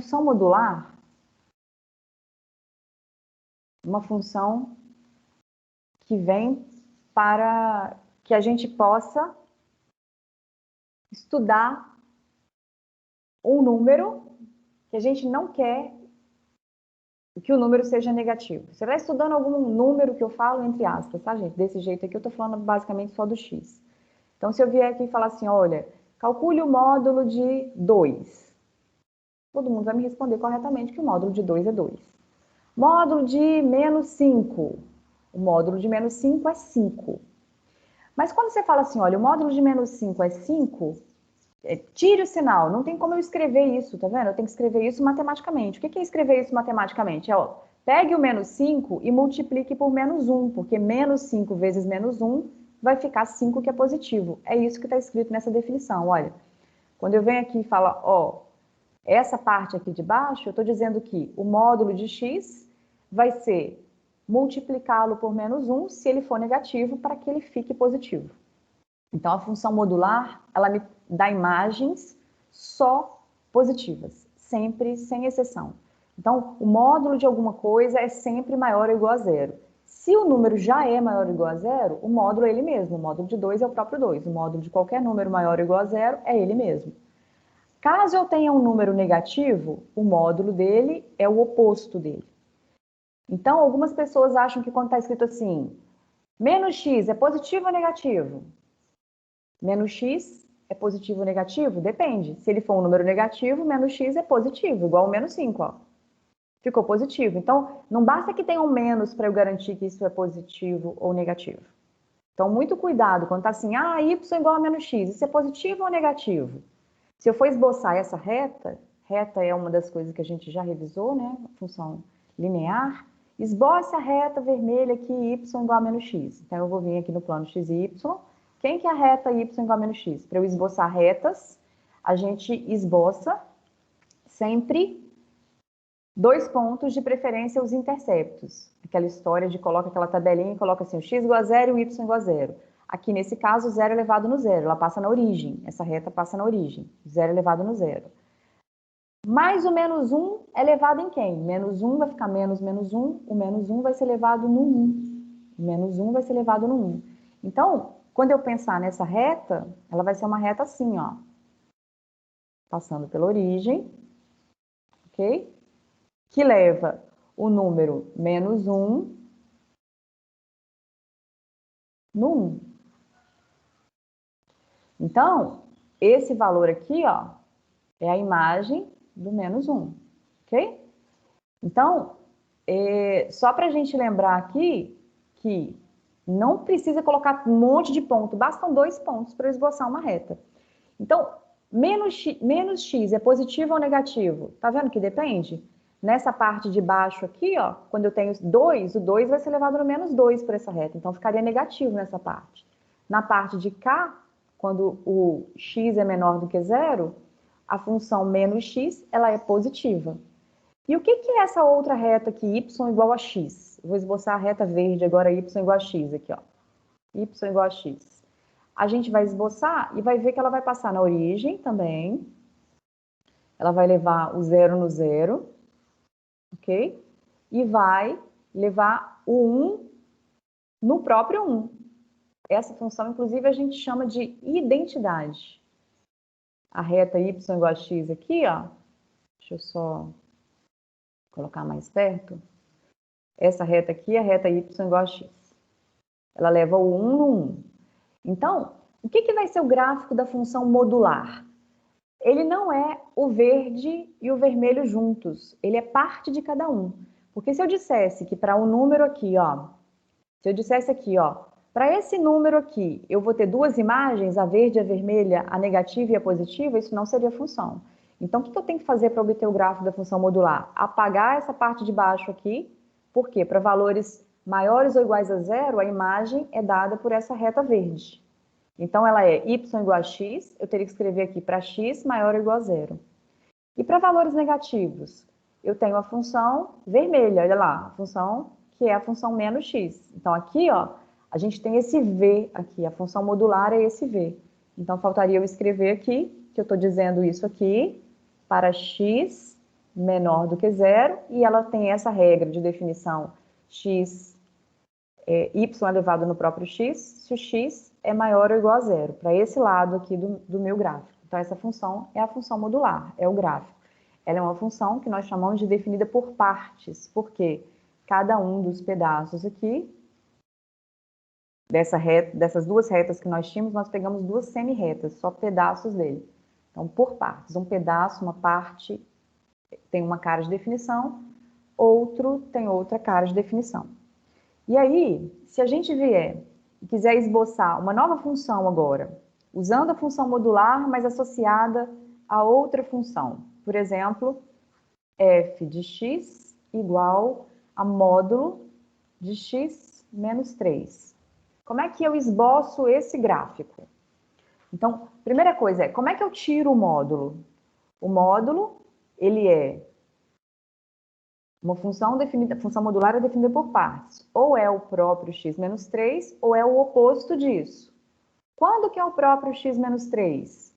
função modular, uma função que vem para que a gente possa estudar um número que a gente não quer que o número seja negativo. Você vai estudando algum número que eu falo entre aspas, tá, gente? Desse jeito aqui eu tô falando basicamente só do x. Então, se eu vier aqui e falar assim, olha, calcule o módulo de 2. Todo mundo vai me responder corretamente que o módulo de 2 é 2. Módulo de menos 5. O módulo de menos 5 é 5. Mas quando você fala assim, olha, o módulo de menos 5 é 5, tire o sinal, não tem como eu escrever isso, tá vendo? Eu tenho que escrever isso matematicamente. O que é escrever isso matematicamente? Ó, pegue o menos 5 e multiplique por menos 1, porque menos 5 vezes menos 1 vai ficar 5, que é positivo. É isso que está escrito nessa definição, olha. Quando eu venho aqui e falo, ó, essa parte aqui de baixo, eu estou dizendo que o módulo de x vai ser multiplicá-lo por menos 1 se ele for negativo, para que ele fique positivo. Então, a função modular, ela me dá imagens só positivas, sempre, sem exceção. Então, o módulo de alguma coisa é sempre maior ou igual a zero. Se o número já é maior ou igual a zero, o módulo é ele mesmo. O módulo de 2 é o próprio 2. O módulo de qualquer número maior ou igual a zero é ele mesmo. Caso eu tenha um número negativo, o módulo dele é o oposto dele. Então, algumas pessoas acham que quando está escrito assim, menos x é positivo ou negativo? Menos x é positivo ou negativo? Depende. Se ele for um número negativo, menos x é positivo, igual ao menos 5, ó. Ficou positivo. Então, não basta que tenha um menos para eu garantir que isso é positivo ou negativo. Então, muito cuidado quando está assim, y igual a menos x, isso é positivo ou negativo? Se eu for esboçar essa reta, reta é uma das coisas que a gente já revisou, né? Função linear. Esboce a reta vermelha aqui, y igual a menos x. Então, eu vou vir aqui no plano x e y. Quem que é a reta y igual a menos x? Para eu esboçar retas, a gente esboça sempre 2 pontos, de preferência os interceptos. Aquela história de coloca aquela tabelinha e coloca assim, o x igual a 0 e o y igual a 0. Aqui, nesse caso, o 0 é elevado no 0, ela passa na origem, essa reta passa na origem, 0 elevado no 0. Mais o menos 1 é elevado em quem? Menos 1 vai ficar menos 1, o menos 1 vai ser elevado no 1. O menos 1 vai ser elevado no 1. Então, quando eu pensar nessa reta, ela vai ser uma reta assim, ó. Passando pela origem, ok? Que leva o número menos 1 no 1. Então, esse valor aqui, ó, é a imagem do menos 1, ok? Então, só para a gente lembrar aqui que não precisa colocar um monte de ponto, bastam 2 pontos para esboçar uma reta. Então, menos x é positivo ou negativo? Tá vendo que depende? Nessa parte de baixo aqui, ó, quando eu tenho 2, o 2 vai ser elevado no menos 2 por essa reta, então ficaria negativo nessa parte. Na parte de cá, quando o x é menor do que 0, a função menos x, ela é positiva. E o que é essa outra reta aqui, y igual a x? Eu vou esboçar a reta verde agora, y igual a x aqui, ó. Y igual a x. A gente vai esboçar e vai ver que ela vai passar na origem também. Ela vai levar o 0 no 0, ok? E vai levar o 1 no próprio 1. Essa função, inclusive, a gente chama de identidade. A reta y igual a x aqui, ó. Deixa eu só colocar mais perto. Essa reta aqui é a reta y igual a x. Ela leva o 1 no 1. Então, o que vai ser o gráfico da função modular? Ele não é o verde e o vermelho juntos. Ele é parte de cada um. Porque se eu dissesse que para um número aqui, ó, se eu dissesse aqui, ó, para esse número aqui, eu vou ter 2 imagens, a verde e a vermelha, a negativa e a positiva, isso não seria função. Então, o que eu tenho que fazer para obter o gráfico da função modular? Apagar essa parte de baixo aqui. Por quê? Para valores maiores ou iguais a 0, a imagem é dada por essa reta verde. Então, ela é y igual a x, eu teria que escrever aqui para x maior ou igual a 0. E para valores negativos, eu tenho a função vermelha, olha lá, a função que é a função menos x. Então, aqui, ó, a gente tem esse v aqui, a função modular é esse v. Então, faltaria eu escrever aqui, que eu estou dizendo isso aqui, para x menor do que zero, e ela tem essa regra de definição x, y elevado no próprio x, se o x é maior ou igual a zero, para esse lado aqui do meu gráfico. Então, essa função é a função modular, é o gráfico. Ela é uma função que nós chamamos de definida por partes, porque cada um dos pedaços aqui, dessas duas retas que nós tínhamos, nós pegamos duas semi-retas, só pedaços dele. Então, por partes. Um pedaço, uma parte, tem uma cara de definição, outro tem outra cara de definição. E aí, se a gente vier e quiser esboçar uma nova função agora, usando a função modular, mas associada a outra função, por exemplo, f de x igual a módulo de x menos 3. Como é que eu esboço esse gráfico? Então, primeira coisa é, como é que eu tiro o módulo? O módulo, ele é uma função definida, função modular é definida por partes. Ou é o próprio x menos 3, ou é o oposto disso. Quando que é o próprio x menos 3?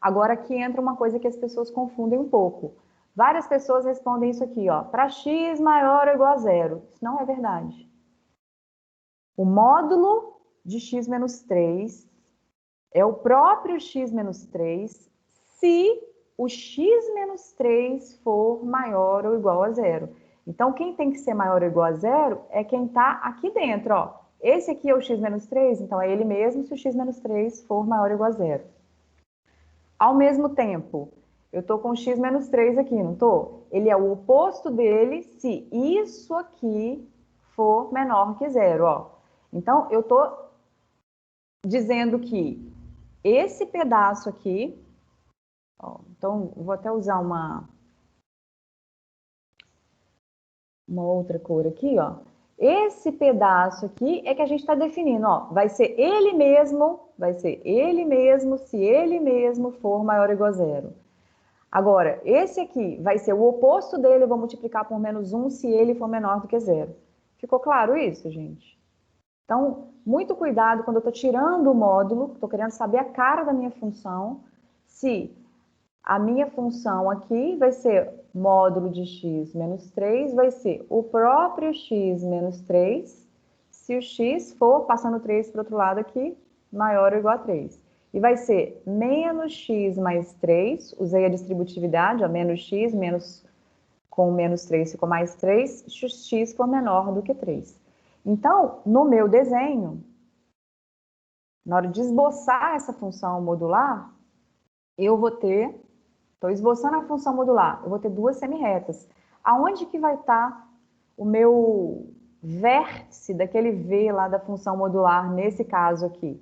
Agora aqui entra uma coisa que as pessoas confundem um pouco. Várias pessoas respondem isso aqui, ó, para x maior ou igual a zero. Isso não é verdade. O módulo de x menos 3 é o próprio x menos 3 se o x menos 3 for maior ou igual a zero. Então, quem tem que ser maior ou igual a zero é quem está aqui dentro, ó. Esse aqui é o x menos 3, então é ele mesmo se o x menos 3 for maior ou igual a zero. Ao mesmo tempo, eu estou com o x menos 3 aqui, não estou? Ele é o oposto dele se isso aqui for menor que zero, ó. Então, eu estou dizendo que esse pedaço aqui, ó, então, vou até usar uma outra cor aqui, ó. Esse pedaço aqui é que a gente está definindo, ó. Vai ser ele mesmo se ele mesmo for maior ou igual a zero. Agora, esse aqui vai ser o oposto dele, eu vou multiplicar por menos 1 se ele for menor do que zero. Ficou claro isso, gente? Então, muito cuidado quando eu estou tirando o módulo, estou querendo saber a cara da minha função, se a minha função aqui vai ser módulo de x menos 3, vai ser o próprio x menos 3, se o x for, passando 3 para o outro lado aqui, maior ou igual a 3. E vai ser menos x mais 3, usei a distributividade, ó, menos x, menos, com menos 3 ficou mais 3, se o x for menor do que 3. Então, no meu desenho, na hora de esboçar essa função modular, eu vou ter, estou esboçando a função modular, eu vou ter duas semi-retas. Aonde que vai estar o meu vértice daquele v lá da função modular, nesse caso aqui?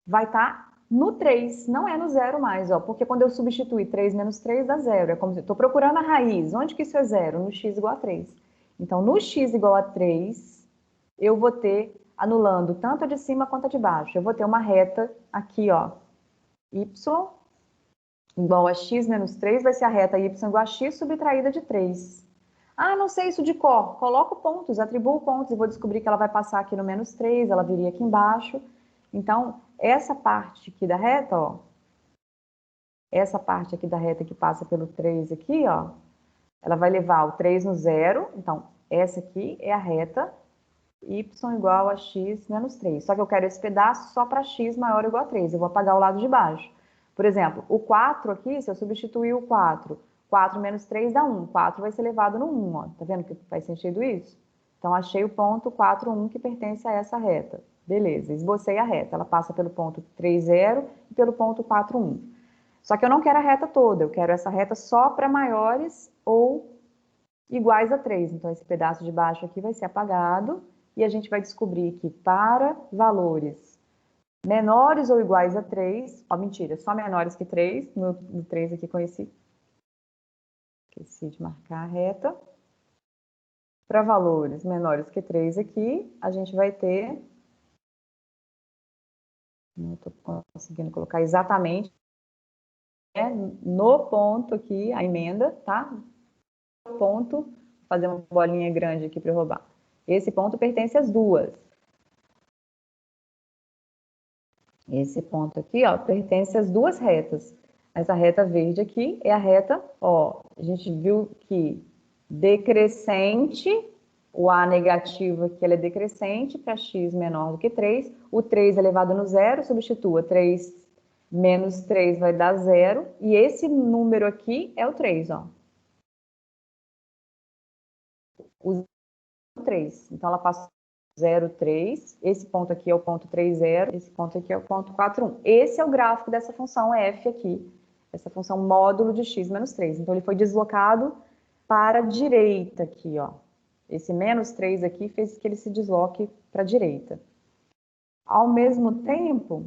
Vai estar no 3, não é no 0 mais, ó, porque quando eu substituir 3 menos 3 dá 0. É como se eu estou procurando a raiz. Onde que isso é 0? No x igual a 3. Então, no x igual a 3, eu vou ter, anulando tanto a de cima quanto a de baixo, eu vou ter uma reta aqui, ó, y igual a x menos 3, vai ser a reta y igual a x subtraída de 3. Ah, não sei isso de cor. Coloco pontos, atribuo pontos e vou descobrir que ela vai passar aqui no menos 3, ela viria aqui embaixo. Então, essa parte aqui da reta, ó, essa parte aqui da reta que passa pelo 3 aqui, ó, ela vai levar o 3 no zero. Então, essa aqui é a reta y igual a x menos 3. Só que eu quero esse pedaço só para x maior ou igual a 3. Eu vou apagar o lado de baixo. Por exemplo, o 4 aqui, se eu substituir o 4, 4 menos 3 dá 1. 4 vai ser levado no 1, ó. Tá vendo que faz sentido isso? Então, achei o ponto 4, 1 que pertence a essa reta. Beleza, esbocei a reta. Ela passa pelo ponto 3, 0 e pelo ponto 4, 1. Só que eu não quero a reta toda, eu quero essa reta só para maiores ou iguais a 3. Então, esse pedaço de baixo aqui vai ser apagado e a gente vai descobrir que para valores menores ou iguais a 3, ó, mentira, só menores que 3, no 3 aqui esqueci de marcar a reta. Para valores menores que 3 aqui, a gente vai ter, não estou conseguindo colocar exatamente, no ponto aqui, a emenda, tá? Ponto, vou fazer uma bolinha grande aqui para eu roubar. Esse ponto pertence às duas. Esse ponto aqui, ó, pertence às duas retas. Essa reta verde aqui é a reta, ó, a gente viu que decrescente, o A negativo aqui ele é decrescente para x menor do que 3, o 3 elevado no zero, substitua 3 menos 3 vai dar zero, e esse número aqui é o 3, ó. O 3, então ela passa 0, 3, esse ponto aqui é o ponto 3, 0, esse ponto aqui é o ponto 4, 1. Esse é o gráfico dessa função f aqui, essa função módulo de x menos 3. Então, ele foi deslocado para a direita aqui, ó. Esse menos 3 aqui fez que ele se desloque para a direita. Ao mesmo tempo,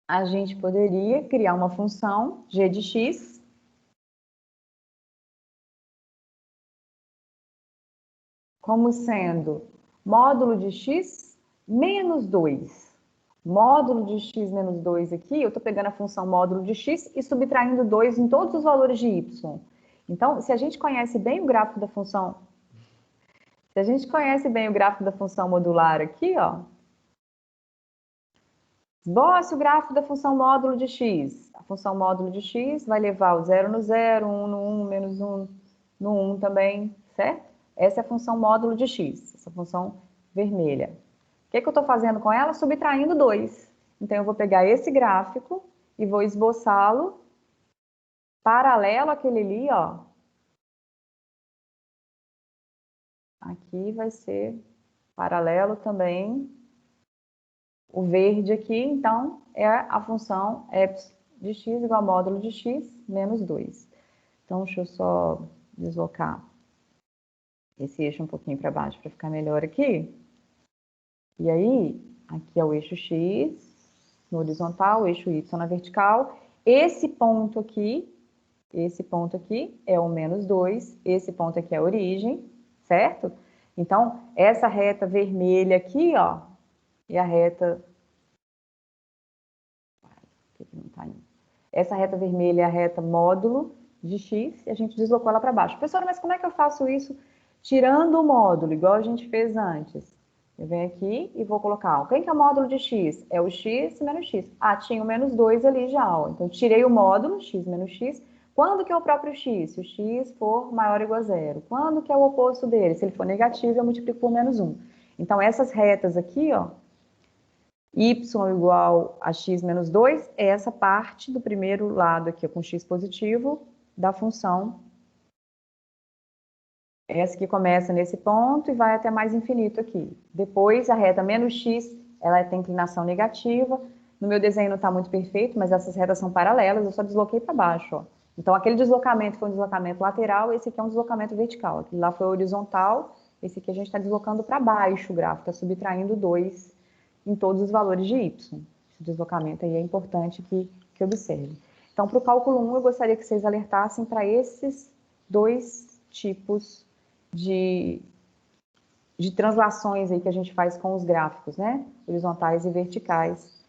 a gente poderia criar uma função g de x como sendo módulo de x menos 2. Módulo de x menos 2 aqui, eu estou pegando a função módulo de x e subtraindo 2 em todos os valores de y. Então, se a gente conhece bem o gráfico da função, se a gente conhece bem o gráfico da função modular aqui, ó, esboce o gráfico da função módulo de x. A função módulo de x vai levar o 0 no 0, 1 no 1, menos 1 no 1 também, certo? Essa é a função módulo de x, essa função vermelha. O que eu estou fazendo com ela? Subtraindo 2. Então, eu vou pegar esse gráfico e vou esboçá-lo paralelo àquele ali, ó. Aqui vai ser paralelo também. O verde aqui, então, é a função f de x igual a módulo de x menos 2. Então, deixa eu só deslocar esse eixo um pouquinho para baixo para ficar melhor aqui. E aí, aqui é o eixo x no horizontal, o eixo y na vertical. Esse ponto aqui é o menos 2, esse ponto aqui é a origem, certo? Então, essa reta vermelha aqui, ó, é a reta... Não tá indo. Essa reta vermelha é a reta módulo de x e a gente deslocou ela para baixo. Professora, mas como é que eu faço isso tirando o módulo, igual a gente fez antes? Eu venho aqui e vou colocar, ó, quem que é o módulo de x? É o x menos x. Ah, tinha o menos 2 ali já, ó. Então, tirei o módulo, x menos x. Quando que é o próprio x? Se o x for maior ou igual a zero. Quando que é o oposto dele? Se ele for negativo, eu multiplico por menos 1. Então, essas retas aqui, ó, y igual a x menos 2 é essa parte do primeiro lado aqui, com x positivo, da função. Essa que começa nesse ponto e vai até mais infinito aqui. Depois, a reta menos x, ela tem inclinação negativa. No meu desenho não está muito perfeito, mas essas retas são paralelas, eu só desloquei para baixo, ó. Então, aquele deslocamento foi um deslocamento lateral, esse aqui é um deslocamento vertical. Aquele lá foi horizontal, esse aqui a gente está deslocando para baixo o gráfico, está subtraindo 2 em todos os valores de y. Esse deslocamento aí é importante que observe. Então, para o cálculo 1, eu gostaria que vocês alertassem para esses dois tipos de translações aí que a gente faz com os gráficos, né? Horizontais e verticais.